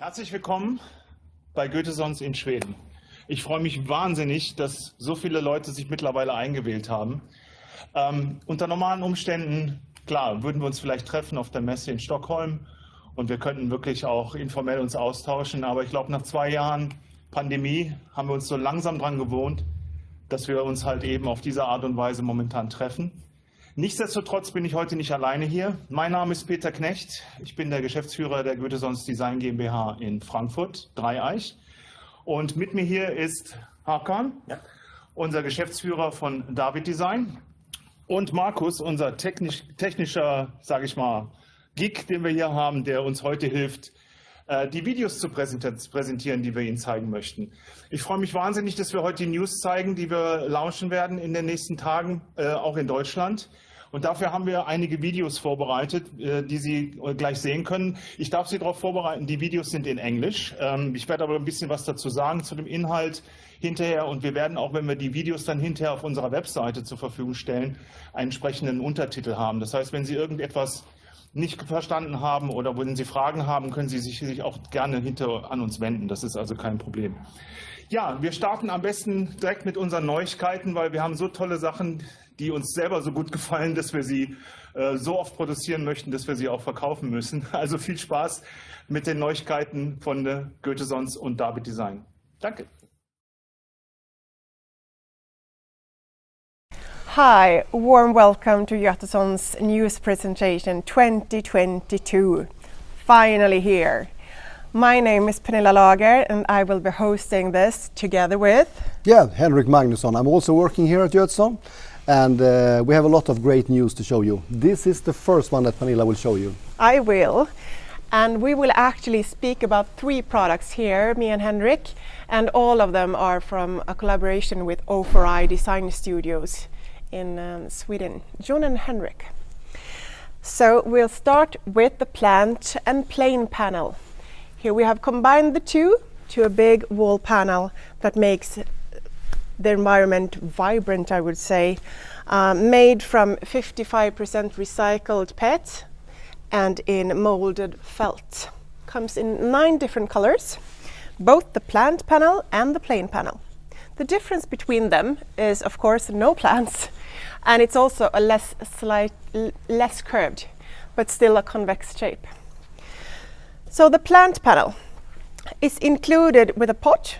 Herzlich willkommen bei Gotessons in Schweden. Ich freue mich wahnsinnig, dass so viele Leute sich mittlerweile eingewählt haben. Unter normalen Umständen, klar, würden wir uns vielleicht treffen auf der Messe in Stockholm und wir könnten wirklich auch informell uns austauschen. Aber ich glaube, nach 2 Jahren Pandemie haben wir uns so langsam dran gewohnt, dass wir uns halt eben auf diese Art und Weise momentan treffen. Nichtsdestotrotz bin ich heute nicht alleine hier. Mein Name ist Peter Knecht. Ich bin der Geschäftsführer der Gotessons Design GmbH in Frankfurt, Dreieich. Und mit mir hier ist Hakan, unser Geschäftsführer von David Design. Und Markus, unser technischer, sage ich mal, Geek, den wir hier haben, der uns heute hilft, die Videos zu präsentieren, die wir Ihnen zeigen möchten. Ich freue mich wahnsinnig, dass wir heute die News zeigen, die wir launchen werden in den nächsten Tagen, auch in Deutschland. Und dafür haben wir einige Videos vorbereitet, die Sie gleich sehen können. Ich darf Sie darauf vorbereiten, die Videos sind in Englisch. Ich werde aber ein bisschen was dazu sagen, zu dem Inhalt hinterher. Und wir werden auch, wenn wir die Videos dann hinterher auf unserer Webseite zur Verfügung stellen, einen entsprechenden Untertitel haben. Das heißt, wenn Sie irgendetwas nicht verstanden haben oder wenn Sie Fragen haben, können Sie sich auch gerne an uns wenden. Das ist also kein Problem. Ja, wir starten am besten direkt mit unseren Neuigkeiten, weil wir haben so tolle Sachen, die uns selber so gut gefallen, dass wir sie so oft produzieren möchten, dass wir sie auch verkaufen müssen. Also viel Spaß mit den Neuigkeiten von Gotessons und David Design. Danke. Hi, warm welcome to Gotessons news presentation 2022. Finally here. My name is Pernilla Lager and I will be hosting this together with... Yeah, Henrik Magnusson. I'm also working here at Gotesson and we have a lot of great news to show you. This is the first one that Pernilla will show you. I will. And we will actually speak about 3 products here, me and Henrik, and all of them are from a collaboration with O4I Design Studios in Sweden, Jon and Henrik. So we'll start with the plant and plain panel. Here we have combined the two to a big wall panel that makes the environment vibrant, I would say, made from 55% recycled PET and in molded felt. Comes in 9 different colors, both the plant panel and the plain panel. The difference between them is, of course, no plants, and it's also a less curved, but still a convex shape. So the plant panel is included with a pot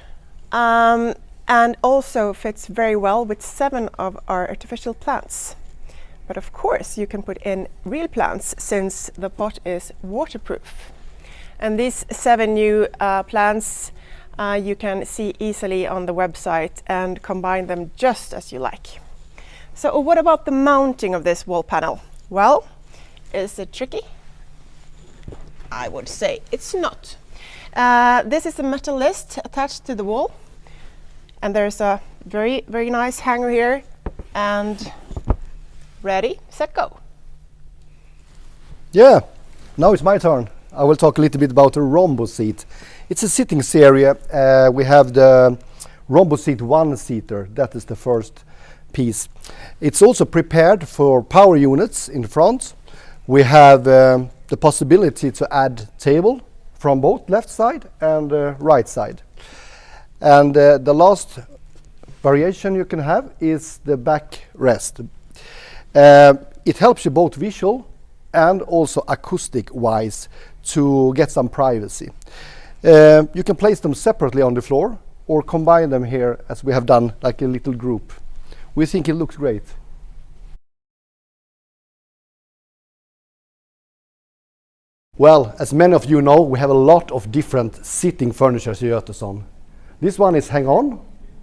and also fits very well with 7 of our artificial plants. But of course you can put in real plants since the pot is waterproof. And these 7 new plants you can see easily on the website and combine them just as you like. So what about the mounting of this wall panel? Well, is it tricky? I would say it's not. This is a metal list attached to the wall and there's a very nice hanger here and ready, set, go. Yeah, now it's my turn. I will talk a little bit about the Rombo seat. It's a sitting area. We have the Rombo seat 1-seater. That is the first piece. It's also prepared for power units in front. We have the possibility to add table from both left side and right side. And the last variation you can have is the backrest. It helps you both visual and also acoustic wise to get some privacy. You can place them separately on the floor or combine them here as we have done, like a little group. We think it looks great. Well, as many of you know, we have a lot of different sitting furniture here at Gotesson. This one is hang on,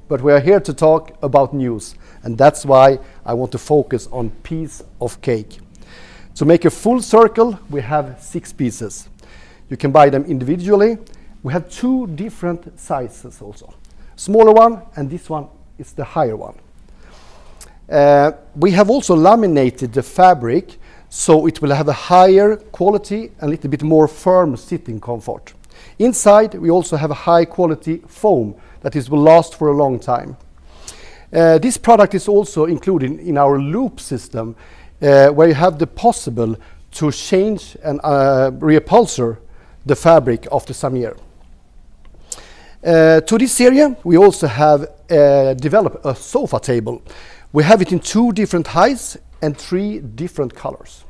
but we are here to talk about news, and that's why I want to focus on piece of cake. To make a full circle, we have 6 pieces. You can buy them individually. We have 2 different sizes also. Smaller one, and this one is the higher one. We have also laminated the fabric so it will have a higher quality and a little bit more firm sitting comfort. Inside we also have a high quality foam that will last for a long time. This product is also included in our loop system where you have the possible to change and reupholster the fabric after some year. To this area, we also have developed a sofa table. We have it in 2 different heights and 3 different colors.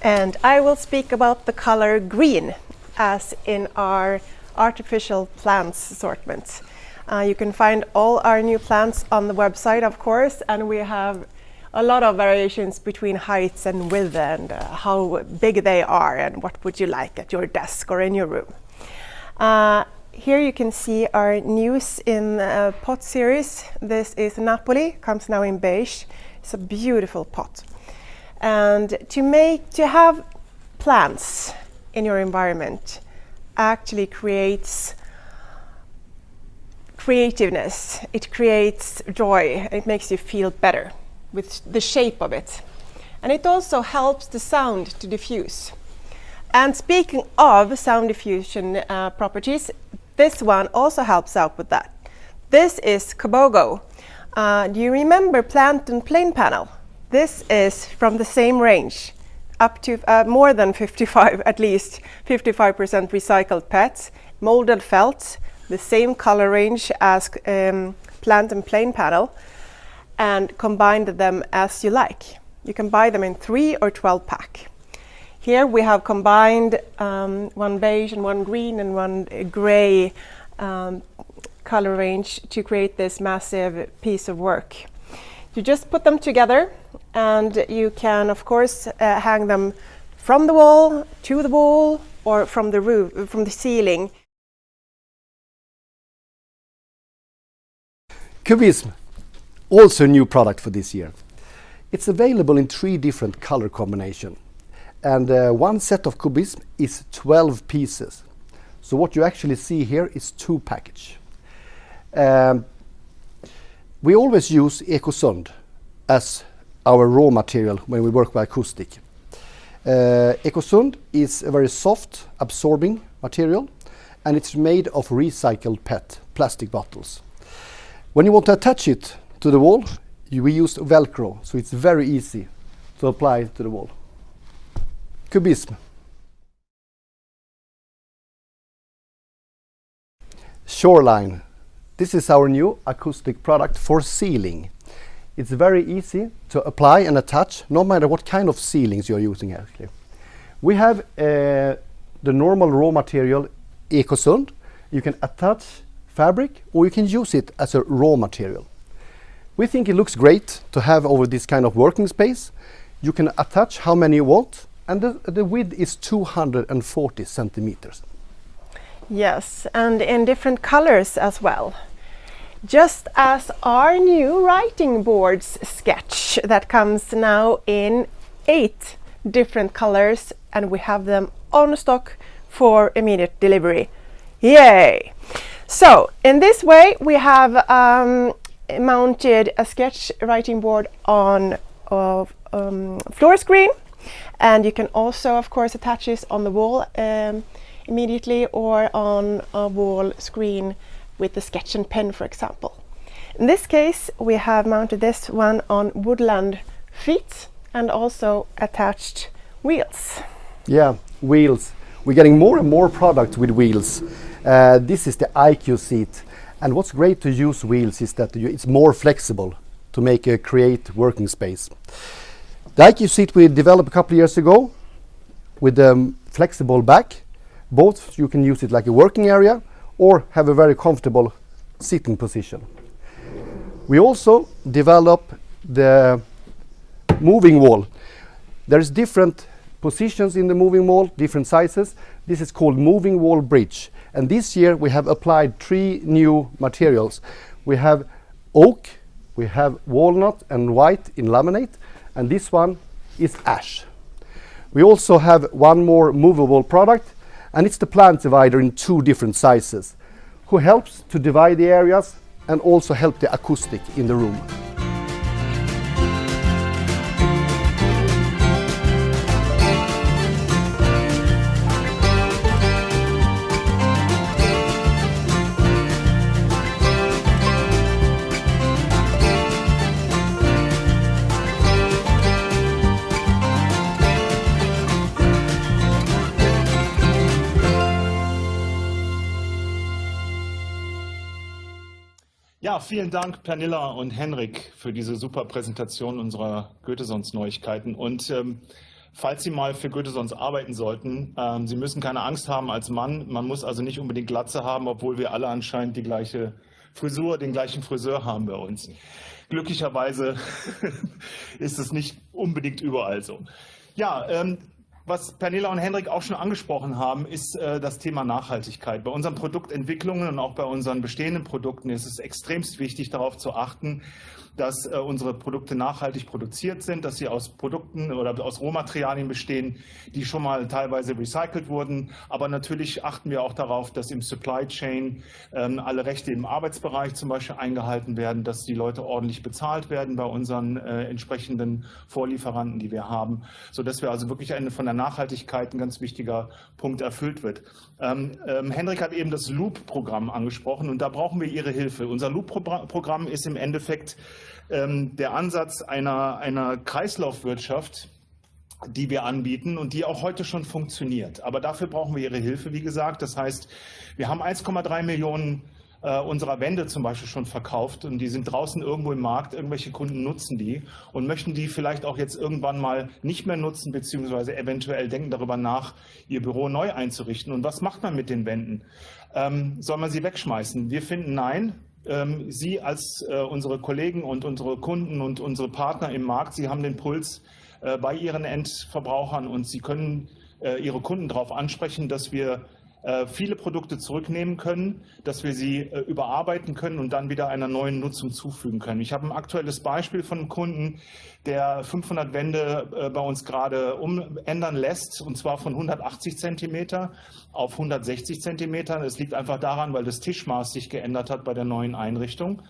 And I will speak about the color green, as in our artificial plants assortment. You can find all our new plants on the website, of course, and we have a lot of variations between heights and width and how big they are and what would you like at your desk or in your room. Here you can see our news in pot series. This is Napoli, comes now in beige. It's a beautiful pot. And to have plants in your environment actually creates creativeness. It creates joy. It makes you feel better with the shape of it. And it also helps the sound to diffuse. And speaking of sound diffusion properties, this one also helps out with that. This is Kabogo. Do you remember plant and plane panel? This is from the same range, up to more than 55, at least 55% recycled PET, molded felt, the same color range as plant and plane panel, and combined them as you like. You can buy them in 3 or 12 pack. Here we have combined 1 beige and 1 green and 1 gray color range to create this massive piece of work. You just put them together, and you can of course hang them from the wall to the wall or from the roof, from the ceiling. Cubism, also a new product for this year. It's available in 3 different color combinations, and one set of Cubism is 12 pieces. So what you actually see here is 2 packages. We always use Ekosund as our raw material when we work with acoustic. Ekosund is a very soft, absorbing material, and it's made of recycled PET, plastic bottles. When you want to attach it to the wall, we use Velcro, so it's very easy to apply to the wall. Cubism. Shoreline. This is our new acoustic product for ceiling. It's very easy to apply and attach, no matter what kind of ceilings you're using actually. We have the normal raw material Ekosund. You can attach fabric or you can use it as a raw material. We think it looks great to have over this kind of working space. You can attach how many you want, and the width is 240 centimeters. Yes, and in different colors as well. Just as our new writing boards sketch that comes now in 8 different colors, and we have them on stock for immediate delivery. Yay! So in this way we have mounted a sketch writing board on a floor screen, and you can also of course attach this on the wall immediately, or on a wall screen with the sketch and pen, for example. In this case we have mounted this one on woodland feet and also attached wheels. Yeah, wheels. We're getting more and more products with wheels. This is the IQ seat, and what's great to use wheels is that it's more flexible to make a create working space. The IQ seat we developed a couple of years ago with a flexible back. Both you can use it like a working area or have a very comfortable sitting position. We also develop the moving wall. There's different positions in the moving wall, different sizes. This is called moving wall bridge. And this year we have applied 3 new materials. We have oak, we have walnut and white in laminate, and this one is ash. We also have one more movable product, and it's the plant divider in 2 different sizes, who helps to divide the areas and also help the acoustic in the room. Ja, vielen Dank Pernilla und Henrik für diese super Präsentation unserer Gotessons-Neuigkeiten. Und falls Sie mal für Gotessons arbeiten sollten, Sie müssen keine Angst haben als Mann. Man muss also nicht unbedingt Glatze haben, obwohl wir alle anscheinend die gleiche Frisur, den gleichen Friseur haben bei uns. Glücklicherweise ist es nicht unbedingt überall so. Ja, was Pernilla und Henrik auch schon angesprochen haben, ist das Thema Nachhaltigkeit. Bei unseren Produktentwicklungen und auch bei unseren bestehenden Produkten ist es extremst wichtig, darauf zu achten, dass unsere Produkte nachhaltig produziert sind, dass sie aus Produkten oder aus Rohmaterialien bestehen, die schon mal teilweise recycelt wurden. Aber natürlich achten wir auch darauf, dass im Supply Chain alle Rechte im Arbeitsbereich zum Beispiel eingehalten werden, dass die Leute ordentlich bezahlt werden bei unseren entsprechenden Vorlieferanten, die wir haben, sodass wir also wirklich von der Nachhaltigkeit ein ganz wichtiger Punkt erfüllt wird. Henrik hat eben das Loop-Programm angesprochen und da brauchen wir Ihre Hilfe. Unser Loop-Programm ist im Endeffekt der Ansatz einer Kreislaufwirtschaft, die wir anbieten und die auch heute schon funktioniert. Aber dafür brauchen wir Ihre Hilfe, wie gesagt. Das heißt, wir haben 1,3 Millionen unserer Wände zum Beispiel schon verkauft und die sind draußen irgendwo im Markt. Irgendwelche Kunden nutzen die und möchten die vielleicht auch jetzt irgendwann mal nicht mehr nutzen, beziehungsweise eventuell denken darüber nach, ihr Büro neu einzurichten. Und was macht man mit den Wänden? Soll man sie wegschmeißen? Wir finden nein. Sie als unsere Kollegen und unsere Kunden und unsere Partner im Markt, Sie haben den Puls bei Ihren Endverbrauchern und Sie können Ihre Kunden darauf ansprechen, dass wir viele Produkte zurücknehmen können, dass wir sie überarbeiten können und dann wieder einer neuen Nutzung zufügen können. Ich habe ein aktuelles Beispiel von einem Kunden, der 500 Wände bei uns gerade umändern lässt, und zwar von 180 Zentimeter auf 160 Zentimeter. Das liegt einfach daran, weil das Tischmaß sich geändert hat bei der neuen Einrichtung.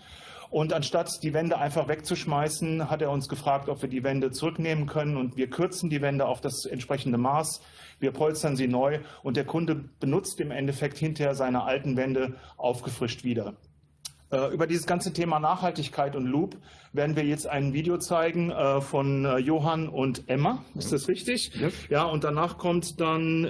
Und anstatt die Wände einfach wegzuschmeißen, hat er uns gefragt, ob wir die Wände zurücknehmen können. Und wir kürzen die Wände auf das entsprechende Maß. Wir polstern sie neu und der Kunde benutzt im Endeffekt hinterher seine alten Wände aufgefrischt wieder. Über dieses ganze Thema Nachhaltigkeit und Loop werden wir jetzt ein Video zeigen von Johann und Emma. Ist das richtig? Ja. Ja, und danach kommt dann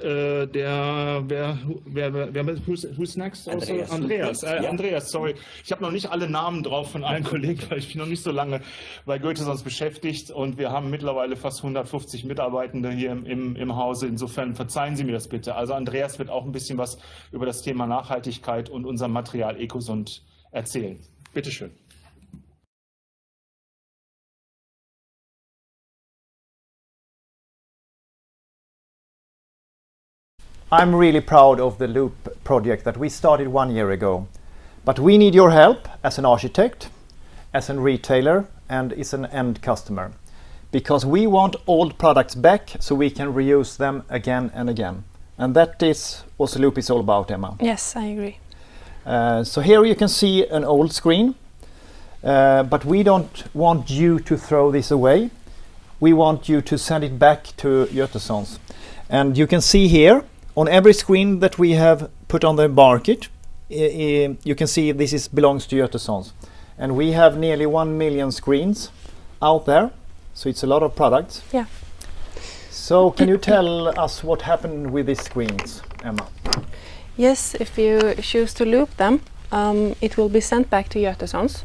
who's next? Andreas. Andreas. Ja. Andreas, sorry. Ich habe noch nicht alle Namen drauf von allen Kollegen, weil ich bin noch nicht so lange bei Gotessons beschäftigt und wir haben mittlerweile fast 150 Mitarbeitende hier im Hause. Insofern verzeihen Sie mir das bitte. Also Andreas wird auch ein bisschen was über das Thema Nachhaltigkeit und unser Material Ecosund erzählen. Bitte schön. I'm really proud of the Loop project that we started 1 year ago. But we need your help as an architect, as a retailer and as an end customer. Because we want old products back so we can reuse them again and again. And that is what Loop is all about, Emma. Yes, I agree. So here you can see an old screen, but we don't want you to throw this away. We want you to send it back to Gotessons. And you can see here on every screen that we have put on the market, you can see this belongs to Gotessons. And we have nearly 1 million screens out there, so it's a lot of products. Yeah. So can you tell us what happened with these screens, Emma? Yes, if you choose to loop them, it will be sent back to Gotessons,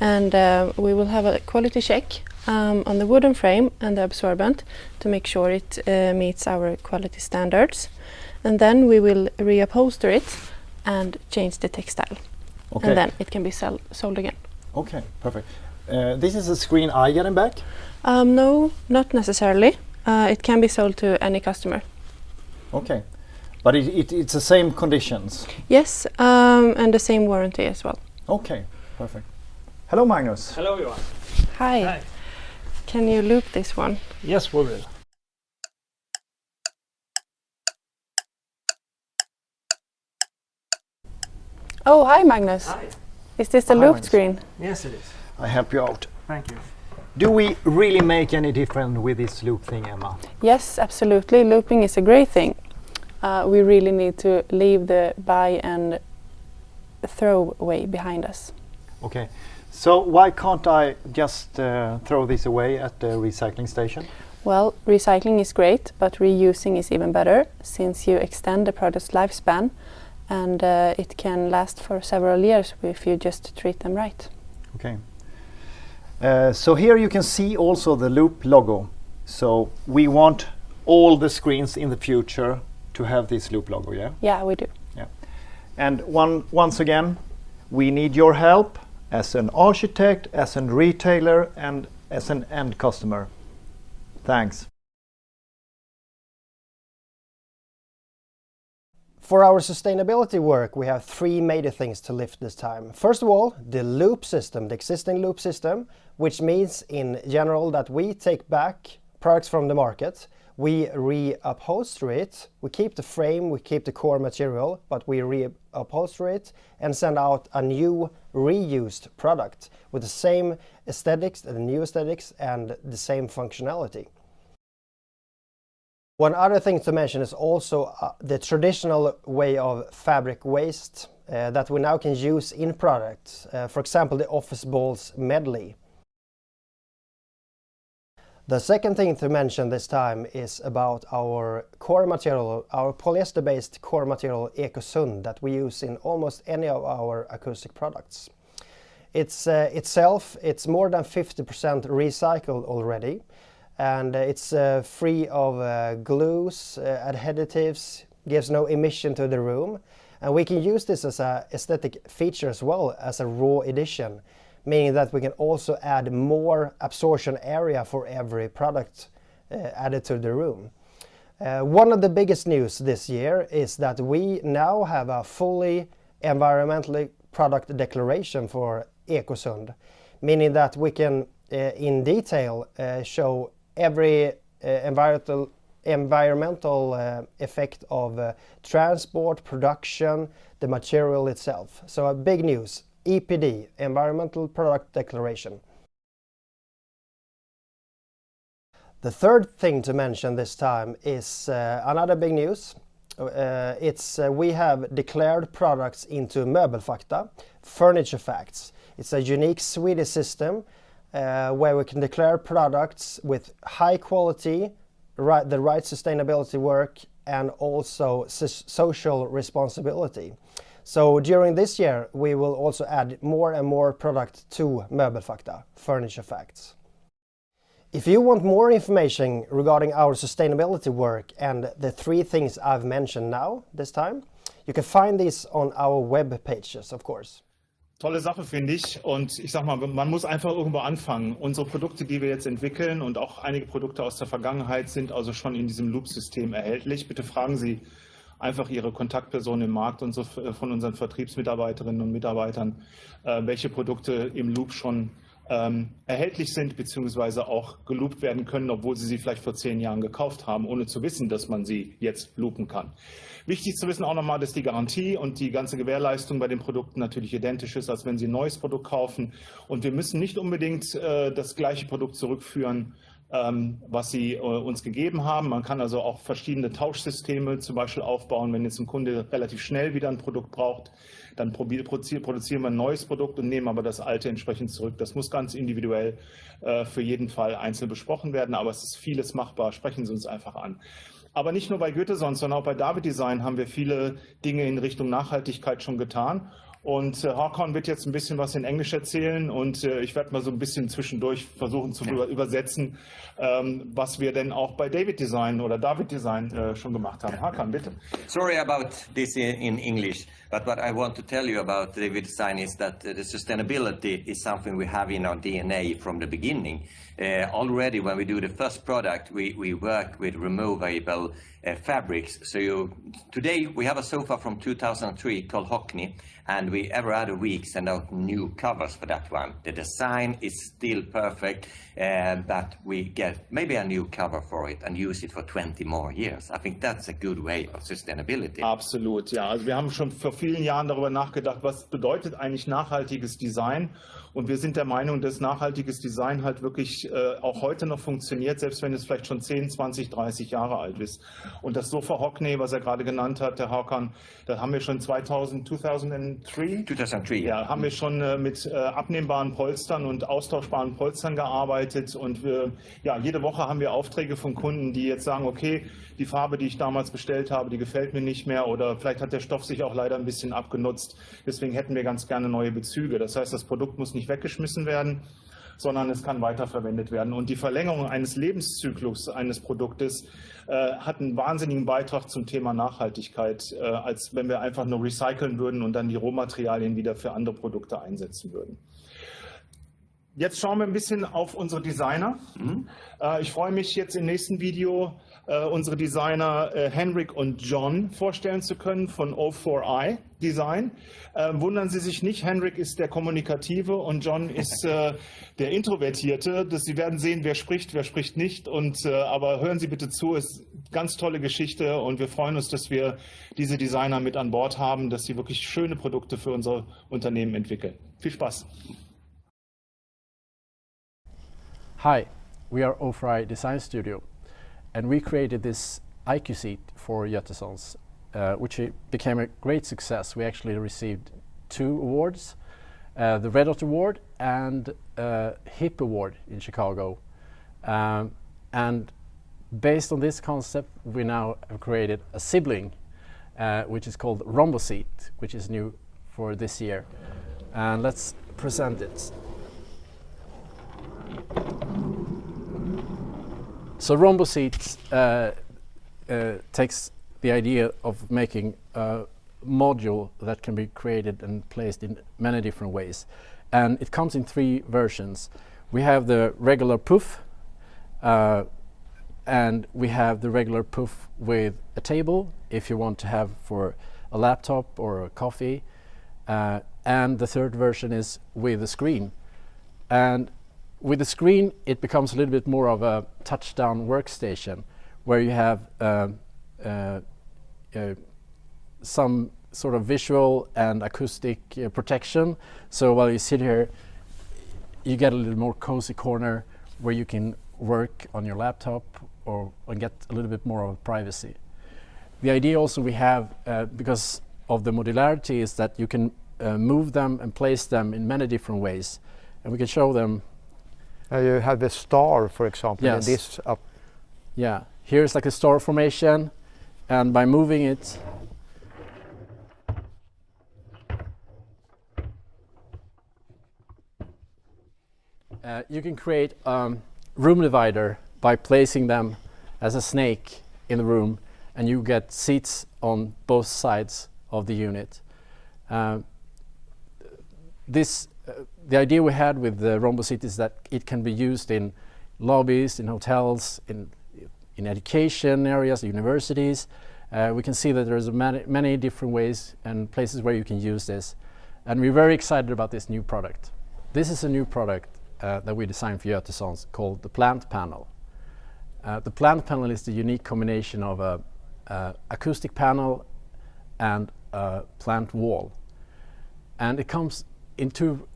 and we will have a quality check on the wooden frame and the absorbent to make sure it meets our quality standards, and then we will reupholster it and change the textile, Okay. and then it can be sold again. Okay, perfect. This is a screen I getting back? No, not necessarily. It can be sold to any customer. Okay. But it's the same conditions? Yes, and the same warranty as well. Okay, perfect. Hello, Magnus. Hello, Johan. Hi. Hi. Can you loop this one? Yes, we will. Oh, hi Magnus. Hi. Is this the Hi, looped Magnus. screen? Yes, it is. I help you out. Thank you. Do we really make any difference with this loop thing, Emma? Yes, absolutely. Looping is a great thing. We really need to leave the buy and throw away behind us. Okay. So why can't I just throw this away at the recycling station? Well, recycling is great, but reusing is even better since you extend the product's lifespan and it can last for several years if you just treat them right. Okay. So here you can see also the Loop logo. So we want all the screens in the future to have this Loop logo, yeah? Yeah, we do. Yeah. And once again, we need your help as an architect, as a retailer, and as an end customer. Thanks. For our sustainability work, we have three major things to lift this time. First of all, the loop system, the existing loop system, which means in general that we take back products from the market, we reupholster it, we keep the frame, we keep the core material, but we reupholster it and send out a new reused product with the same aesthetics, the new aesthetics, and the same functionality. One other thing to mention is also the traditional way of fabric waste that we now can use in products. For example, the office balls medley. The second thing to mention this time is about our core material, our polyester-based core material Gotessons that we use in almost any of our acoustic products. It's more than 50% recycled already. And it's free of glues, adhesives, gives no emission to the room. And we can use this as an aesthetic feature as well as a raw edition, meaning that we can also add more absorption area for every product added to the room. One of the biggest news this year is that we now have a fully environmentally product declaration for Gotessons, meaning that we can in detail show every environmental effect of transport, production, the material itself. So a big news, EPD, Environmental Product Declaration. The third thing to mention this time is another big news. We have declared products into Möbelfakta, Furniture Facts. It's a unique Swedish system where we can declare products with high quality, the right sustainability work, and also social responsibility. So during this year, we will also add more and more product to Möbelfakta, Furniture Facts. If you want more information regarding our sustainability work and the three things I've mentioned now this time, you can find these on our web pages, of course. Tolle Sache, finde ich. Und ich sag mal, man muss einfach irgendwo anfangen. Unsere Produkte, die wir jetzt entwickeln und auch einige Produkte aus der Vergangenheit sind also schon in diesem Loop-System erhältlich. Bitte fragen Sie einfach Ihre Kontaktpersonen im Markt und so von unseren Vertriebsmitarbeiterinnen und Mitarbeitern, welche Produkte im Loop schon erhältlich sind, beziehungsweise auch geloopt werden können, obwohl Sie sie vielleicht vor 10 Jahren gekauft haben, ohne zu wissen, dass man sie jetzt loopen kann. Wichtig zu wissen auch nochmal, dass die Garantie und die ganze Gewährleistung bei den Produkten natürlich identisch ist, als wenn Sie ein neues Produkt kaufen. Und wir müssen nicht unbedingt das gleiche Produkt zurückführen, was Sie uns gegeben haben. Man kann also auch verschiedene Tauschsysteme zum Beispiel aufbauen. Wenn jetzt ein Kunde relativ schnell wieder ein Produkt braucht, dann produzieren wir ein neues Produkt und nehmen aber das alte entsprechend zurück. Das muss ganz individuell für jeden Fall einzeln besprochen werden, aber es ist vieles machbar. Sprechen Sie uns einfach an. Aber nicht nur bei Gotessons, sondern auch bei David Design haben wir viele Dinge in Richtung Nachhaltigkeit schon getan. Und Håkon wird jetzt ein bisschen was in Englisch erzählen und ich werde mal so ein bisschen zwischendurch versuchen zu übersetzen, was wir denn auch bei David Design schon gemacht haben. Håkon, bitte. Sorry about this in English, but what I want to tell you about David Design is that the sustainability is something we have in our DNA from the beginning. Already when we do the first product, we work with removable fabrics. So today we have a sofa from 2003 called Hockney, and we every other week send out new covers for that one. The design is still perfect, but we get maybe a new cover for it and use it for 20 more years. I think that's a good way of sustainability. Absolut, ja. Also wir haben schon vor vielen Jahren darüber nachgedacht, was bedeutet eigentlich nachhaltiges Design? Und wir sind der Meinung, dass nachhaltiges Design halt wirklich auch heute noch funktioniert, selbst wenn es vielleicht schon 10, 20, 30 Jahre alt ist. Und das Sofa Hockney, was er gerade genannt hat, der Hakan, da haben wir schon 2003, ja, haben wir schon mit abnehmbaren Polstern und austauschbaren Polstern gearbeitet. Und ja, jede Woche haben wir Aufträge von Kunden, die jetzt sagen, okay, die Farbe, die ich damals bestellt habe, die gefällt mir nicht mehr, oder vielleicht hat der Stoff sich auch leider ein bisschen abgenutzt. Deswegen hätten wir ganz gerne neue Bezüge. Das heißt, das Produkt muss nicht weggeschmissen werden, sondern es kann weiterverwendet werden. Und die Verlängerung eines Lebenszyklus eines Produktes hat einen wahnsinnigen Beitrag zum Thema Nachhaltigkeit, als wenn wir einfach nur recyceln würden und dann die Rohmaterialien wieder für andere Produkte einsetzen würden. Jetzt schauen wir ein bisschen auf unsere Designer. Ich freue mich jetzt im nächsten Video, unsere Designer Henrik und John vorstellen zu können von O4i Design. Wundern Sie sich nicht, Henrik ist der Kommunikative und John ist der Introvertierte. Sie werden sehen, wer spricht nicht. Aber hören Sie bitte zu, es ist eine ganz tolle Geschichte und wir freuen uns, dass wir diese Designer mit an Bord haben, dass sie wirklich schöne Produkte für unser Unternehmen entwickeln. Viel Spaß! Hi, we are O4i Design Studio, and we created this IQ seat for Gotessons, which became a great success. We actually received 2 awards, the Red Dot Award and HIP Award in Chicago. And based on this concept, we now have created a sibling, which is called Rombo Seat, which is new for this year. And let's present it. So Rombo Seats takes the idea of making a module that can be created and placed in many different ways. And it comes in 3 versions. We have the regular poof, and we have the regular poof with a table, if you want to have for a laptop or a coffee. And the 3rd version is with a screen. And with the screen, it becomes a little bit more of a touch-down workstation, where you have some sort of visual and acoustic protection. So while you sit here, you get a little more cozy corner where you can work on your laptop and get a little bit more of privacy. The idea also we have, because of the modularity, is that you can move them and place them in many different ways. And we can show them. You have the star, for example, Yes. in this up. Yeah, here's like a star formation, and by moving it, you can create a room divider by placing them as a snake in the room, and you get seats on both sides of the unit. The idea we had with the Rombo seat is that it can be used in lobbies, in hotels, in education areas, universities. We can see that there's many different ways and places where you can use this. And we're very excited about this new product. This is a new product that we designed for Gotessons called the plant panel. The plant panel is the unique combination of a acoustic panel and a plant wall. And it comes in 2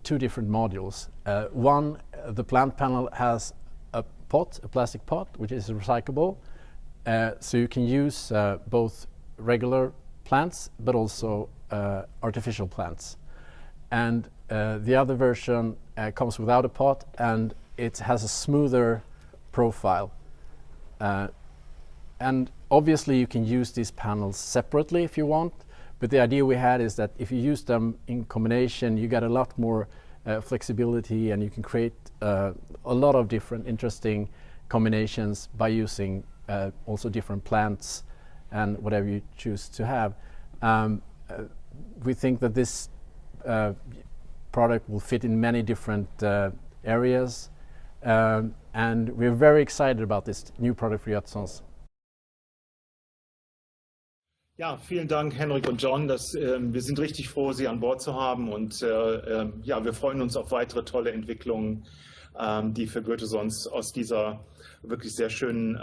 different modules. One, the plant panel has a plastic pot, which is recyclable. So you can use both regular plants, but also artificial plants. And the other version comes without a pot, and it has a smoother profile. And obviously you can use these panels separately if you want, but the idea we had is that if you use them in combination, you get a lot more flexibility, and you can create a lot of different interesting combinations by using also different plants and whatever you choose to have. We think that this product will fit in many different areas, and we're very excited about this new product for Gotessons. Ja, vielen Dank, Henrik und John. Wir sind richtig froh, Sie an Bord zu haben, und ja, wir freuen uns auf weitere tolle Entwicklungen die für Gotessons aus dieser wirklich sehr schönen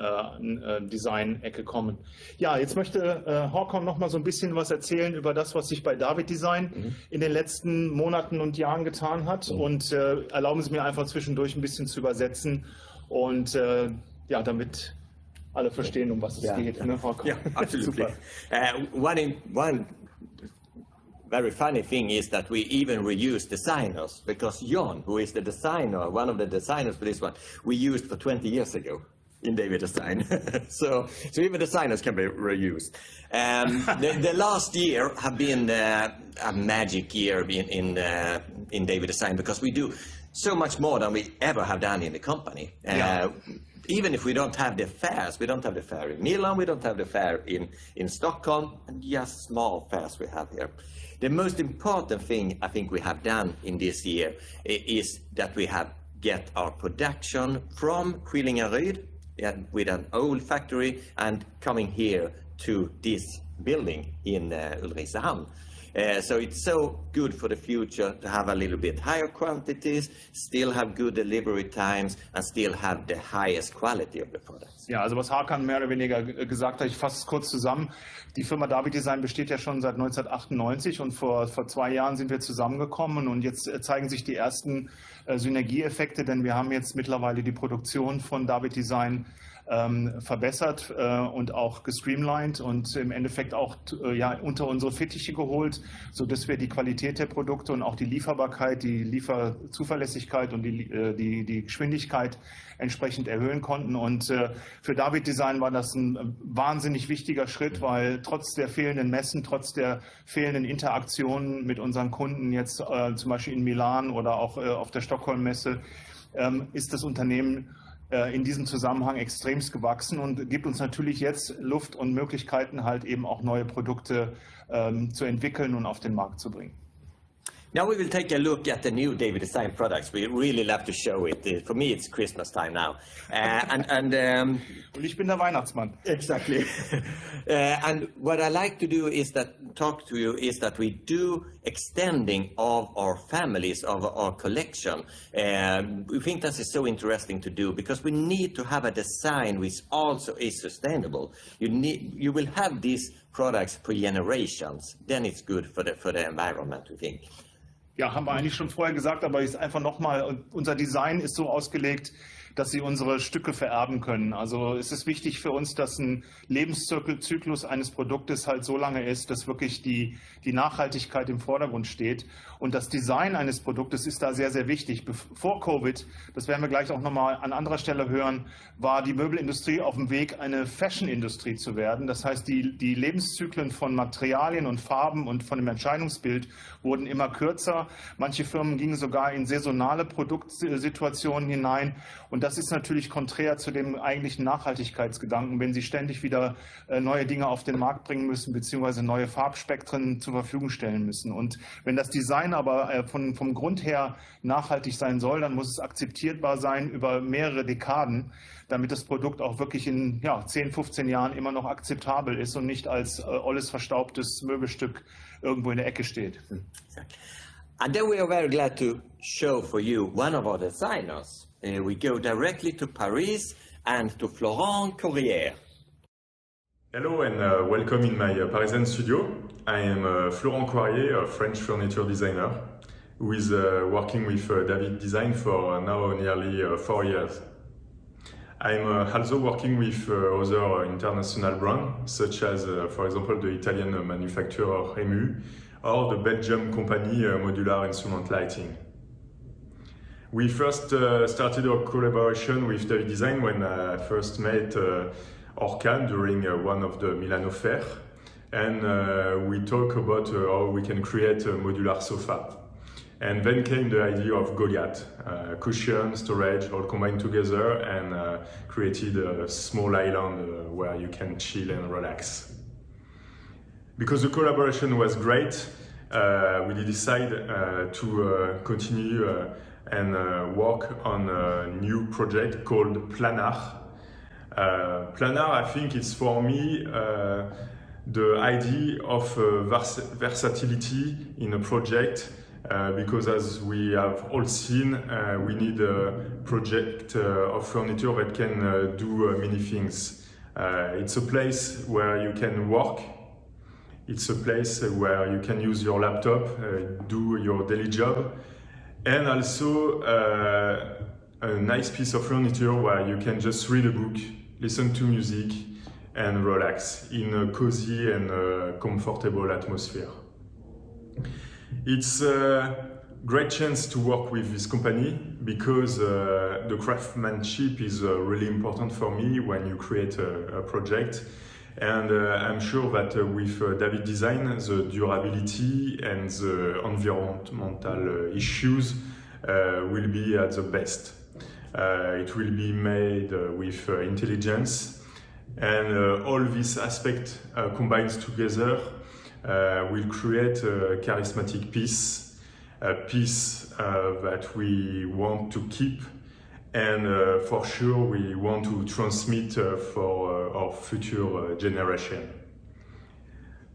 Design-Ecke kommen. Ja, jetzt möchte Håkon noch mal so ein bisschen was erzählen über das, was sich bei David Design in den letzten Monaten und Jahren getan hat. Und erlauben Sie mir einfach zwischendurch ein bisschen zu übersetzen und ja, damit alle verstehen, um was es geht. Ne, Håkon? Yeah, absolutely. One very funny thing is that we even reuse designers, because John, who is the designer, one of the designers for this one, we used for 20 years ago in David Design. so even designers can be reused. The last year have been a magic year in David Design, because we do so much more than we ever have done in the company. Even if we don't have the fairs, we don't have the fair in Milan, we don't have the fair in Stockholm, and just small fairs we have here. The most important thing I think we have done in this year is that we have get our production from Skillingaryd with an old factory and coming here to this building in Ulricehamn. So it's so good for the future to have a little bit higher quantities, still have good delivery times, and still have the highest quality of the products. Ja, also was Hakan mehr oder weniger gesagt hat, ich fasse es kurz zusammen. Die Firma David Design besteht ja schon seit 1998 und vor 2 Jahren sind wir zusammengekommen und jetzt zeigen sich die ersten Synergieeffekte, denn wir haben jetzt mittlerweile die Produktion von David Design verbessert und auch gestreamlined und im Endeffekt auch unter unsere Fittiche geholt, sodass wir die Qualität der Produkte und auch die Lieferbarkeit, die Lieferzuverlässigkeit und die Geschwindigkeit entsprechend erhöhen konnten. Und für David Design war das ein wahnsinnig wichtiger Schritt, weil trotz der fehlenden Messen, trotz der fehlenden Interaktionen mit unseren Kunden jetzt zum Beispiel in Milan oder auch auf der Stockholm-Messe ist das Unternehmen in diesem Zusammenhang extremst gewachsen und gibt uns natürlich jetzt Luft und Möglichkeiten, halt eben auch neue Produkte zu entwickeln und auf den Markt zu bringen. Now we will take a look at the new David Design products. We really love to show it. For me, it's Christmas time now. Und ich bin der Weihnachtsmann. Exactly. And what I like to do is talk to you is that we do extending of our families, of our collection. We think that is so interesting to do because we need to have a design which also is sustainable. You will have these products for generations. Then it's good for the environment, we think. Ja, haben wir eigentlich schon vorher gesagt, aber ist einfach nochmal, unser Design ist so ausgelegt, dass sie unsere Stücke vererben können. Also es ist wichtig für uns, dass ein Lebenszyklus eines Produktes halt so lange ist, dass wirklich die Nachhaltigkeit im Vordergrund steht. Und das Design eines Produktes ist da sehr, sehr wichtig. Vor Covid, das werden wir gleich auch nochmal an anderer Stelle hören, war die Möbelindustrie auf dem Weg, eine Fashion-Industrie zu werden. Das heißt, die Lebenszyklen von Materialien und Farben und von dem Erscheinungsbild wurden immer kürzer. Manche Firmen gingen sogar in saisonale Produktsituationen hinein. Und das ist natürlich konträr zu dem eigentlichen Nachhaltigkeitsgedanken, wenn Sie ständig wieder neue Dinge auf den Markt bringen müssen, beziehungsweise neue Farbspektren zur Verfügung stellen müssen. Und wenn das Design aber vom Grund her nachhaltig sein soll, dann muss es akzeptierbar sein über mehrere Dekaden, damit das Produkt auch wirklich in 10, 15 Jahren immer noch akzeptabel ist und nicht als olles, verstaubtes Möbelstück irgendwo in der Ecke steht. And then we are very glad to show for you one of our designers. We go directly to Paris and to Florent Courrier. Hello and welcome in my Parisian studio. I am Florent Courrier, a French furniture designer who is working with David Design for now nearly 4 years. I'm also working with other international brands such as, for example, the Italian manufacturer Remu or the Belgian company Modular Instrument Lighting. We first started our collaboration with David Design when I first met Orkan during one of the Milano Fair, and we talked about how we can create a modular sofa. And then came the idea of Goliath, cushion, storage, all combined together, and created a small island where you can chill and relax. Because the collaboration was great, we decided to continue and work on a new project called Planar. Planar, I think it's for me the idea of versatility in a project because as we have all seen, we need a project of furniture that can do many things. It's a place where you can work. It's a place where you can use your laptop, do your daily job, and also a nice piece of furniture where you can just read a book, listen to music, and relax in a cozy and comfortable atmosphere. It's a great chance to work with this company because the craftsmanship is really important for me when you create a project. And I'm sure that with David Design, the durability and the environmental issues will be at the best. It will be made with intelligence, and all these aspects combined together will create a charismatic piece, a piece that we want to keep, and for sure we want to transmit for our future generation.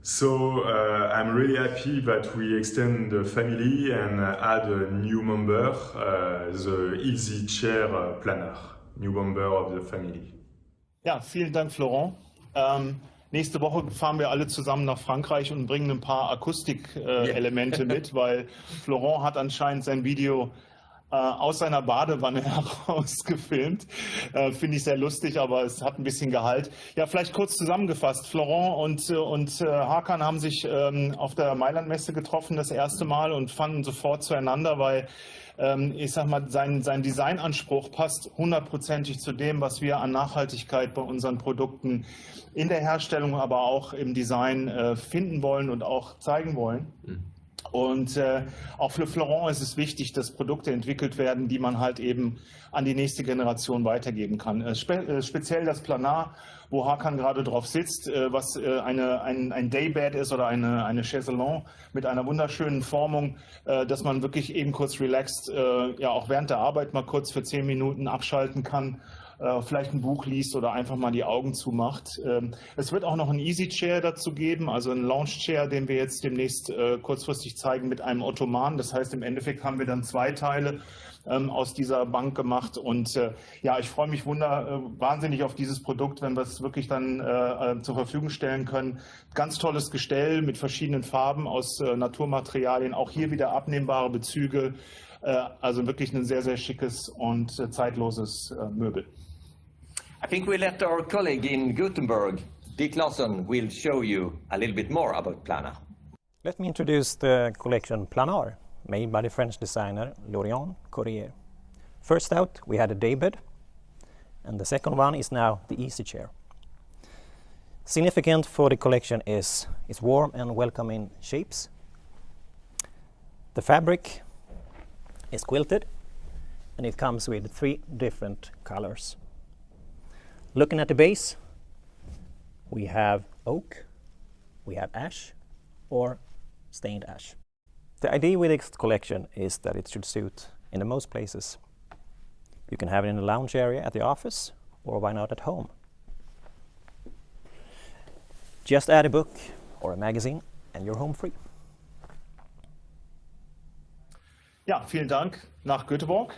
So I'm really happy that we extend the family and add a new member, the Easy Chair Planner, new member of the family. Ja, vielen Dank, Florent. Nächste Woche fahren wir alle zusammen nach Frankreich und bringen ein paar Akustikelemente mit, weil Florent hat anscheinend sein Video aus seiner Badewanne heraus gefilmt. Finde ich sehr lustig, aber es hat ein bisschen Gehalt. Ja, vielleicht kurz zusammengefasst. Florent und Hakan haben sich auf der Mailand-Messe getroffen das erste Mal und fanden sofort zueinander, weil ich sag mal, sein Designanspruch passt hundertprozentig zu dem, was wir an Nachhaltigkeit bei unseren Produkten in der Herstellung, aber auch im Design finden wollen und auch zeigen wollen. Und auch für Florent ist es wichtig, dass Produkte entwickelt werden, die man halt eben an die nächste Generation weitergeben kann. Speziell das Planar, wo Hakan gerade drauf sitzt, was ein Daybed ist oder eine Chaiselongue mit einer wunderschönen Formung, dass man wirklich eben kurz relaxed, ja auch während der Arbeit mal kurz für 10 Minuten abschalten kann. Vielleicht ein Buch liest oder einfach mal die Augen zumacht. Es wird auch noch ein Easy Chair dazu geben, also ein Lounge Chair, den wir jetzt demnächst kurzfristig zeigen mit einem Ottoman. Das heißt, im Endeffekt haben wir dann 2 Teile aus dieser Bank gemacht. Und ja, ich freue mich wahnsinnig auf dieses Produkt, wenn wir es wirklich dann zur Verfügung stellen können. Ganz tolles Gestell mit verschiedenen Farben aus Naturmaterialien, auch hier wieder abnehmbare Bezüge. Also wirklich ein sehr, sehr schickes und zeitloses Möbel. I think we'll let our colleague in Gothenburg, Dick Lawson, will show you a little bit more about Planar. Let me introduce the collection Planar, made by the French designer Laurent Courrier. First out, we had a daybed, and the second one is now the Easy Chair. Significant for the collection is its warm and welcoming shapes. The fabric is quilted, and it comes with 3 different colors. Looking at the base, we have oak, we have ash, or stained ash. The idea with this collection is that it should suit in the most places. You can have it in the lounge area at the office, or why not at home. Just add a book or a magazine and you're home free. Ja, vielen Dank nach Göteborg.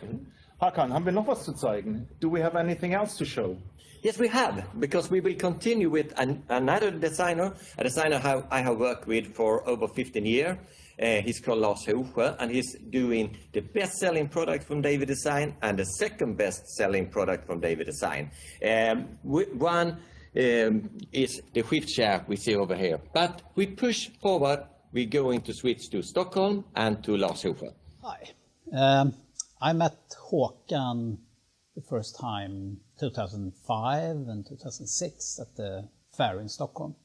Hakan, haben wir noch was zu zeigen? Do we have anything else to show? Yes, we have, because we will continue with another designer, a designer I have worked with for over 15 years. He's called Lars Hochsjö, and he's doing the best-selling product from David Design and the second best-selling product from David Design. One is the shift chair we see over here. But we push forward, we're going to switch to Stockholm and to Lars Hochsjö. Hi. I met Håkan the first time 2005 and 2006 at the fair in Stockholm.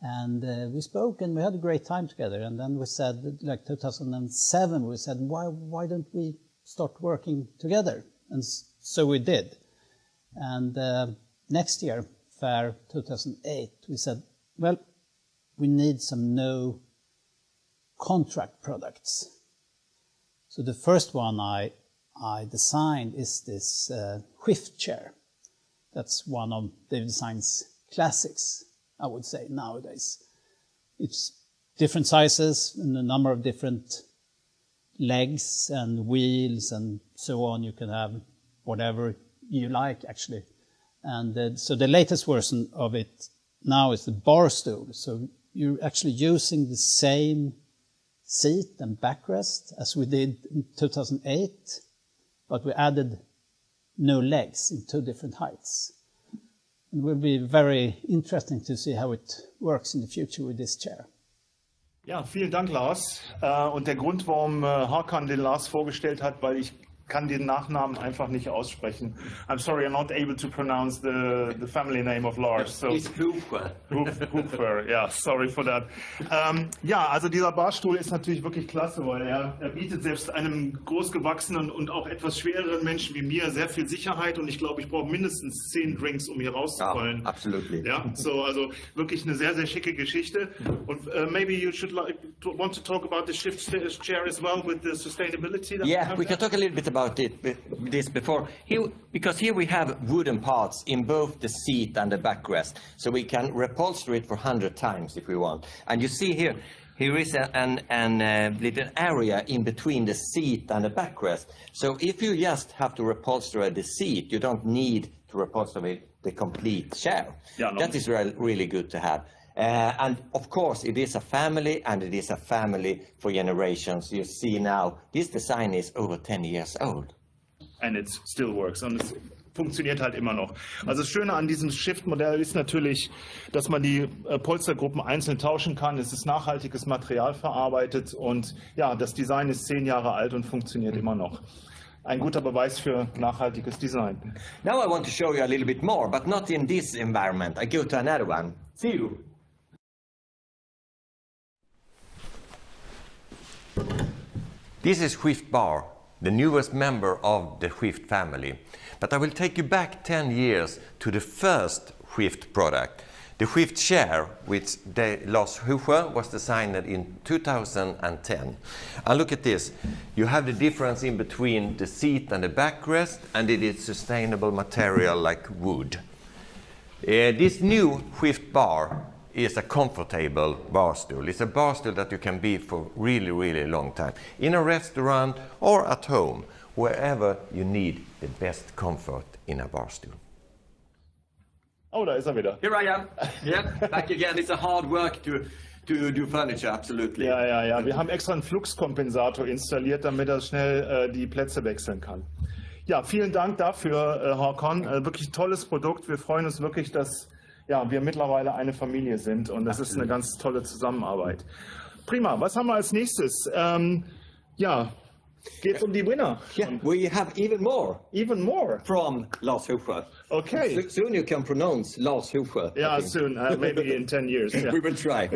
And we spoke and we had a great time together. And then we said, like 2007, we said, why don't we start working together? And so we did. And next year, fair 2008, we said, well, we need some no contract products. So the first one I designed is this shift chair. That's one of David Design's classics, I would say, nowadays. It's different sizes and a number of different legs and wheels and so on. You can have whatever you like, actually. And so the latest version of it now is the bar stool. So you're actually using the same seat and backrest as we did in 2008, but we added no legs in 2 different heights. It will be very interesting to see how it works in the future with this chair. Ja, vielen Dank, Lars. Und der Grund, warum Hakan den Lars vorgestellt hat, weil ich kann den Nachnamen einfach nicht aussprechen. I'm sorry, I'm not able to pronounce the family name of Lars. So It's Hoofer. Hoofer, yeah, sorry for that. Ja, also dieser Barstuhl ist natürlich wirklich klasse, weil er bietet selbst einem großgewachsenen und auch etwas schwereren Menschen wie mir sehr viel Sicherheit, und ich glaube, ich brauche mindestens 10 Drinks, um hier rauszufallen. Ja, absolut. Ja, so, also wirklich eine sehr, sehr schicke Geschichte. Und maybe you should want to talk about the shift chair as well with the sustainability. Yeah, we can talk a little bit about this before. Because here we have wooden parts in both the seat and the backrest, so we can reupholster it for 100 times if we want. And you see here is a little area in between the seat and the backrest. So if you just have to reupholster the seat, you don't need to reupholster the complete chair. Yeah, no. That is really good to have. And of course, it is a family, and it is a family for generations. You see now, this design is over 10 years old. And it still works. Und es funktioniert halt immer noch. Also das Schöne an diesem Shift-Modell ist natürlich, dass man die Polstergruppen einzeln tauschen kann. Es ist nachhaltiges Material verarbeitet, und ja, das Design ist 10 Jahre alt und funktioniert immer noch. Ein guter Beweis für nachhaltiges Design. Now I want to show you a little bit more, but not in this environment. I go to another one. See you. This is Swift Bar, the newest member of the Swift family. But I will take you back 10 years to the first Swift product, the Swift chair, which Lars Hofer was designed in 2010. And look at this. You have the difference in between the seat and the backrest, and it is sustainable material like wood. This new Swift Bar is a comfortable bar stool. It's a bar stool that you can be for really, really long time. In a restaurant or at home, wherever you need the best comfort in a bar stool. Oh, da ist er wieder. Here I am. Yeah, back again. It's a hard work to do furniture, absolutely. Ja. Wir haben extra einen Fluxkompensator installiert, damit er schnell die Plätze wechseln kann. Ja, vielen Dank dafür, Hakan. Wirklich tolles Produkt. Wir freuen uns wirklich, dass wir mittlerweile eine Familie sind, und das ist eine ganz tolle Zusammenarbeit. Prima, was haben wir als nächstes? Geht's um die Winner? Yeah, we have even more. Even more? From Lars Hofer. Okay. Soon you can pronounce Lars Hofer. Yeah, soon, maybe in 10 years. Yeah. We will try.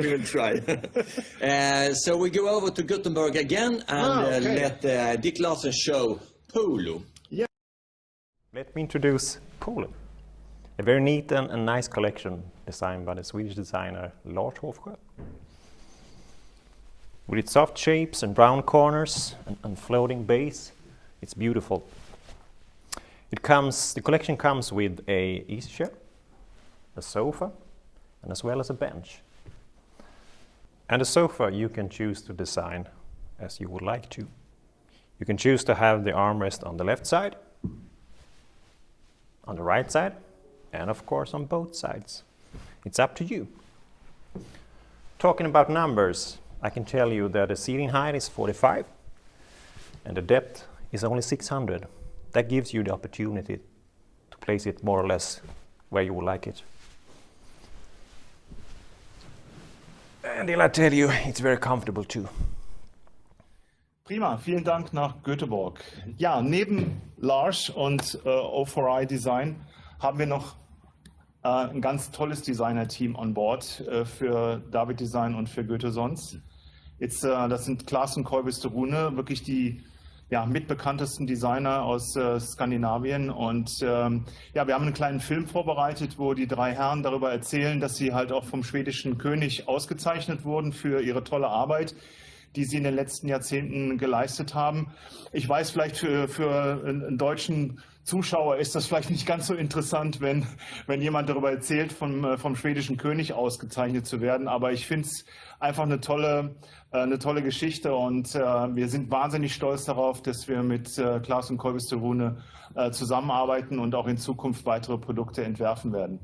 So we go over to Gothenburg again and let Dick Larsen show Polo. Yeah. Let me introduce Polo. A very neat and nice collection designed by the Swedish designer Lars Hofer. With its soft shapes and round corners and floating base, it's beautiful. The collection comes with a easy chair, a sofa, and as well as a bench. And the sofa you can choose to design as you would like to. You can choose to have the armrest on the left side, on the right side, and of course on both sides. It's up to you. Talking about numbers, I can tell you that the seating height is 45 and the depth is only 600. That gives you the opportunity to place it more or less where you would like it. And I tell you, it's very comfortable too. Prima, vielen Dank nach Göteborg. Ja, neben Lars und O4i Design haben wir noch ein ganz tolles Designer-Team an Bord für David Design und für Gotessons. Das sind Klaas und Koibis de Rune, wirklich die mitbekanntesten Designer aus Skandinavien. Und wir haben einen kleinen Film vorbereitet, wo die 3 Herren darüber erzählen, dass sie halt auch vom schwedischen König ausgezeichnet wurden für ihre tolle Arbeit, die sie in den letzten Jahrzehnten geleistet haben. Ich weiß, vielleicht für einen deutschen Zuschauer ist das vielleicht nicht ganz so interessant, wenn jemand darüber erzählt, vom schwedischen König ausgezeichnet zu werden. Aber ich finde es einfach eine tolle Geschichte und wir sind wahnsinnig stolz darauf, dass wir mit Claes und Koivisto zusammenarbeiten und auch in Zukunft weitere Produkte entwerfen werden.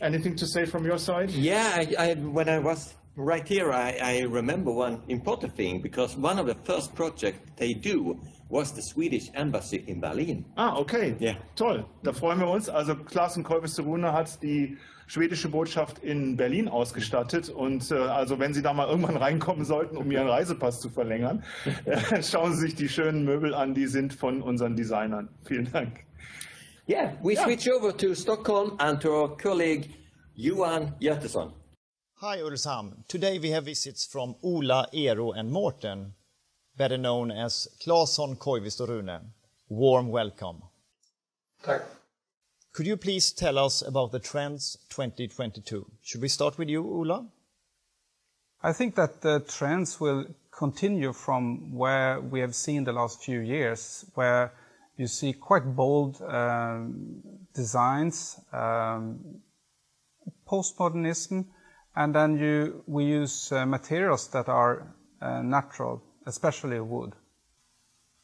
Anything to say from your side? Yeah, when I was right here, I remember one important thing, because one of the first projects they do was the Swedish embassy in Berlin. Ah, okay. Yeah. Toll. Da freuen wir uns. Also Claes und Koivisto hat die schwedische Botschaft in Berlin ausgestattet und also wenn Sie da mal irgendwann reinkommen sollten, um Ihren Reisepass zu verlängern, schauen Sie sich die schönen Möbel an, die sind von unseren Designern. Vielen Dank. Yeah, we switch over to Stockholm and to our colleague Johan Götesson. Hi Ulricehamn. Today we have visits from Ola, Eero and Morten, better known as Claesson, Koivisto, Rune. Warm welcome. Tack. Could you please tell us about the trends 2022? Should we start with you, Ola? I think that the trends will continue from where we have seen the last few years, where you see quite bold designs, postmodernism, and then we use materials that are natural, especially wood.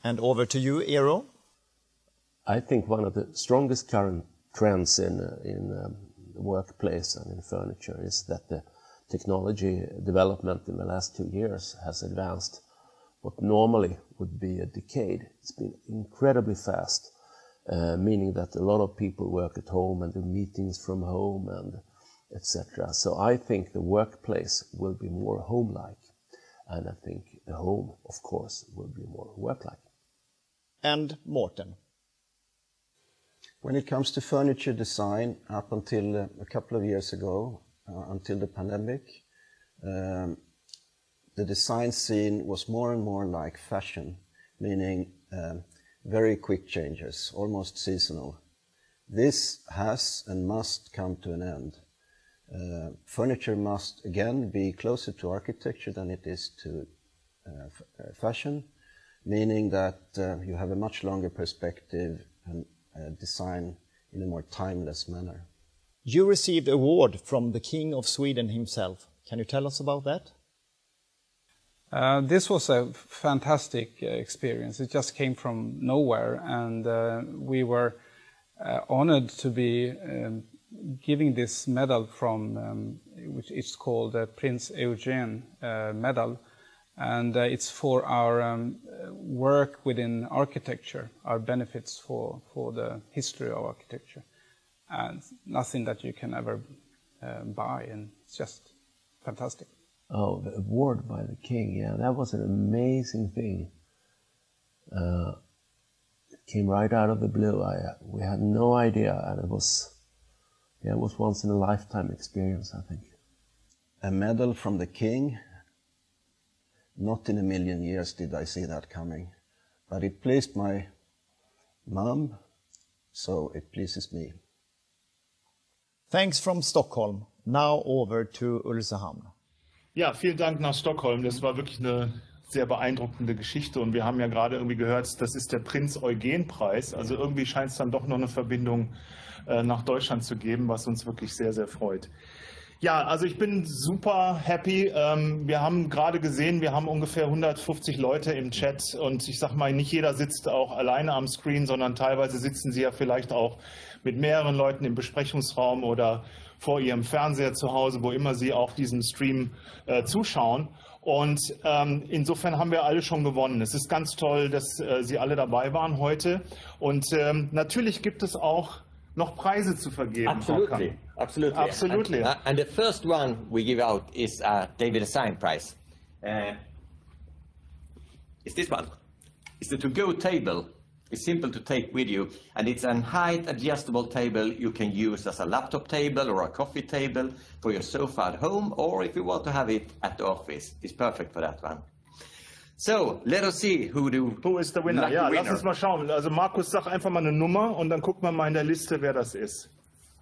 And over to you, Eero. I think one of the strongest current trends in the workplace and in furniture is that the technology development in the last 2 years has advanced what normally would be a decade. It's been incredibly fast, meaning that a lot of people work at home and do meetings from home and etc. So I think the workplace will be more home-like, and I think the home, of course, will be more work-like. And Morten. When it comes to furniture design, up until a couple of years ago, until the pandemic, the design scene was more and more like fashion, meaning very quick changes, almost seasonal. This has and must come to an end. Furniture must again be closer to architecture than it is to fashion, meaning that you have a much longer perspective and design in a more timeless manner. You received an award from the King of Sweden himself. Can you tell us about that? This was a fantastic experience. It just came from nowhere, and we were honored to be giving this medal from, which is called the Prince Eugene Medal, and it's for our work within architecture, our benefits for the history of architecture, and nothing that you can ever buy, and it's just fantastic. Oh, the award by the king, yeah, that was an amazing thing. It came right out of the blue. We had no idea, and it was once in a lifetime experience, I think. A medal from the king? Not in a million years did I see that coming, but it pleased my mom, so it pleases me. Thanks from Stockholm. Now over to Ulricehamn. Ja, vielen Dank nach Stockholm. Das war wirklich eine sehr beeindruckende Geschichte und wir haben ja gerade irgendwie gehört, das ist der Prinz-Eugen-Preis. Also irgendwie scheint es dann doch noch eine Verbindung nach Deutschland zu geben, was uns wirklich sehr, sehr freut. Ja, also ich bin super happy. Wir haben gerade gesehen, wir haben ungefähr 150 Leute im Chat und ich sag mal, nicht jeder sitzt auch alleine am Screen, sondern teilweise sitzen sie ja vielleicht auch mit mehreren Leuten im Besprechungsraum oder vor ihrem Fernseher zu Hause, wo immer sie auch diesem Stream zuschauen. Und insofern haben wir alle schon gewonnen. Es ist ganz toll, dass Sie alle dabei waren heute. Und natürlich gibt es auch noch Preise zu vergeben. Absolutely, absolutely. Absolutely. And the first one we give out is a David Design Prize. It's this one. It's the to-go table. It's simple to take with you, and it's a height adjustable table you can use as a laptop table or a coffee table for your sofa at home, or if you want to have it at the office. It's perfect for that one. So, let us see who is the winner. Ja, lass uns mal schauen. Also Markus, sag einfach mal eine Nummer und dann gucken wir mal in der Liste, wer das ist.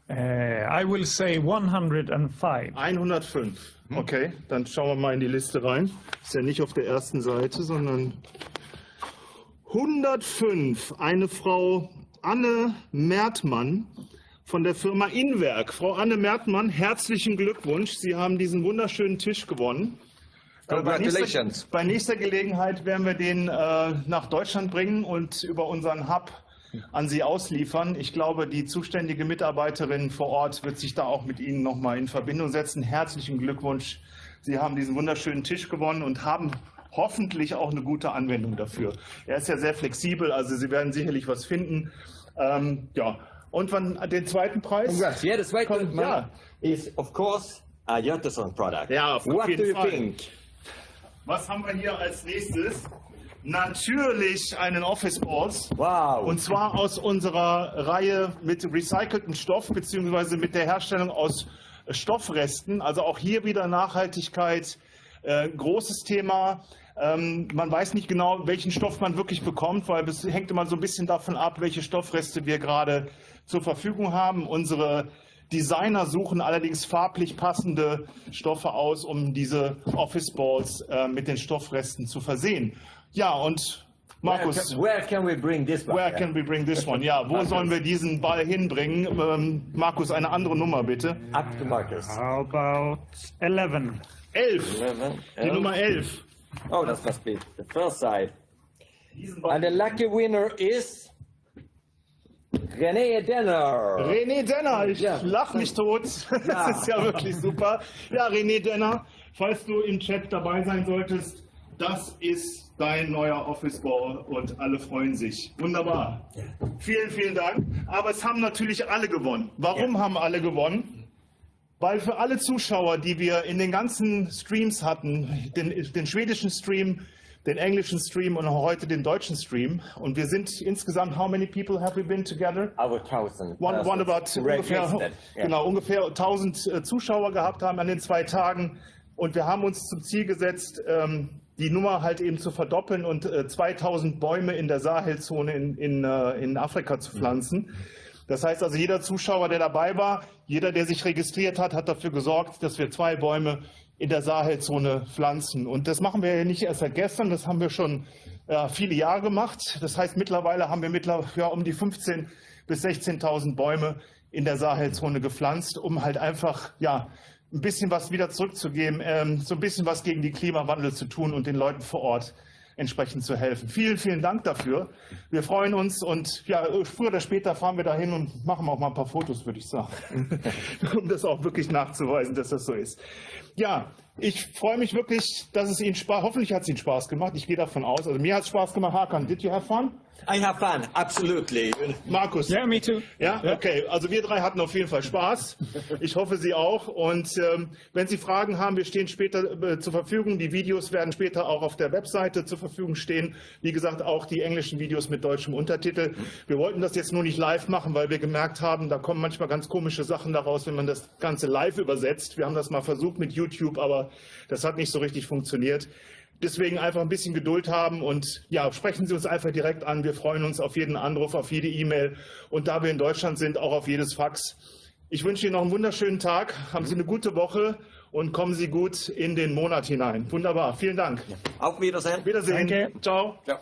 I will say 105. 105. Okay, dann schauen wir mal in die Liste rein. Ist ja nicht auf der ersten Seite, sondern 105. Eine Frau Anne Mertmann von der Firma Inwerk. Frau Anne Mertmann, herzlichen Glückwunsch. Sie haben diesen wunderschönen Tisch gewonnen. Congratulations. Bei nächster Gelegenheit werden wir den nach Deutschland bringen und über unseren Hub an Sie ausliefern. Ich glaube, die zuständige Mitarbeiterin vor Ort wird sich da auch mit Ihnen nochmal in Verbindung setzen. Herzlichen Glückwunsch. Sie haben diesen wunderschönen Tisch gewonnen und haben hoffentlich auch eine gute Anwendung dafür. Er ist ja sehr flexibel, also Sie werden sicherlich was finden. Ja. Und wann den zweiten Preis? Congrats. Yeah, the second one ja. is of course a Götessons product. Ja, auf What do jeden you Fall. think? Was haben wir hier als nächstes? Natürlich einen Office Balls. Wow. Und zwar aus unserer Reihe mit recyceltem Stoff, beziehungsweise mit der Herstellung aus Stoffresten. Also auch hier wieder Nachhaltigkeit, großes Thema. Man weiß nicht genau, welchen Stoff man wirklich bekommt, weil es hängt immer so ein bisschen davon ab, welche Stoffreste wir gerade zur Verfügung haben. Unsere Designer suchen allerdings farblich passende Stoffe aus, um diese Office Balls mit den Stoffresten zu versehen. Ja, und Markus, Where can we bring this one? where can we bring this one? Ja, wo sollen wir diesen Ball hinbringen? Markus, eine andere Nummer bitte. Up to Marcus. How about 11? 11. Die Nummer 11. Oh, that must be the first side. And the lucky winner is René Denner. René Denner, ich lach mich tot. Das ist ja wirklich super. Ja, René Denner, falls du im Chat dabei sein solltest, das ist dein neuer Office Ball und alle freuen sich. Wunderbar. Vielen, vielen Dank. Aber es haben natürlich alle gewonnen. Warum haben alle gewonnen? Weil für alle Zuschauer, die wir in den ganzen Streams hatten, den schwedischen Stream, den englischen Stream und heute den deutschen Stream, und wir sind insgesamt, how many people have we been together? Over 1000. Ungefähr 1000 Zuschauer gehabt haben an den 2 Tagen. Und wir haben uns zum Ziel gesetzt, die Nummer halt eben zu verdoppeln und 2000 Bäume in der Sahelzone in Afrika zu pflanzen. Das heißt also, jeder Zuschauer, der dabei war, jeder, der sich registriert hat, hat dafür gesorgt, dass wir 2 Bäume in der Sahelzone pflanzen. Und das machen wir ja nicht erst seit gestern, das haben wir schon viele Jahre gemacht. Das heißt, mittlerweile haben wir um die 15.000 bis 16.000 Bäume in der Sahelzone gepflanzt, um halt einfach, ja, ein bisschen was wieder zurückzugeben, so ein bisschen was gegen den Klimawandel zu tun und den Leuten vor Ort entsprechend zu helfen. Vielen, vielen Dank dafür. Wir freuen uns und ja, früher oder später fahren wir dahin und machen auch mal ein paar Fotos, würde ich sagen, um das auch wirklich nachzuweisen, dass das so ist. Ja, ich freue mich wirklich, dass es Ihnen Spaß, hoffentlich hat es Ihnen Spaß gemacht. Ich gehe davon aus. Also mir hat es Spaß gemacht. Hakan, did you have fun? I have fun, absolutely. Markus? Yeah, me too. Ja, okay. Also wir 3 hatten auf jeden Fall Spaß. Ich hoffe, Sie auch. Und wenn Sie Fragen haben, wir stehen später zur Verfügung. Die Videos werden später auch auf der Webseite zur Verfügung stehen. Wie gesagt, auch die englischen Videos mit deutschem Untertitel. Wir wollten das jetzt nur nicht live machen, weil wir gemerkt haben, da kommen manchmal ganz komische Sachen daraus, wenn man das Ganze live übersetzt. Wir haben das mal versucht mit YouTube, aber das hat nicht so richtig funktioniert. Deswegen einfach ein bisschen Geduld haben und ja, sprechen Sie uns einfach direkt an. Wir freuen uns auf jeden Anruf, auf jede E-Mail und da wir in Deutschland sind, auch auf jedes Fax. Ich wünsche Ihnen noch einen wunderschönen Tag. Haben Sie eine gute Woche und kommen Sie gut in den Monat hinein. Wunderbar. Vielen Dank. Auf Wiedersehen. Wiedersehen. Danke. Ciao. Ciao.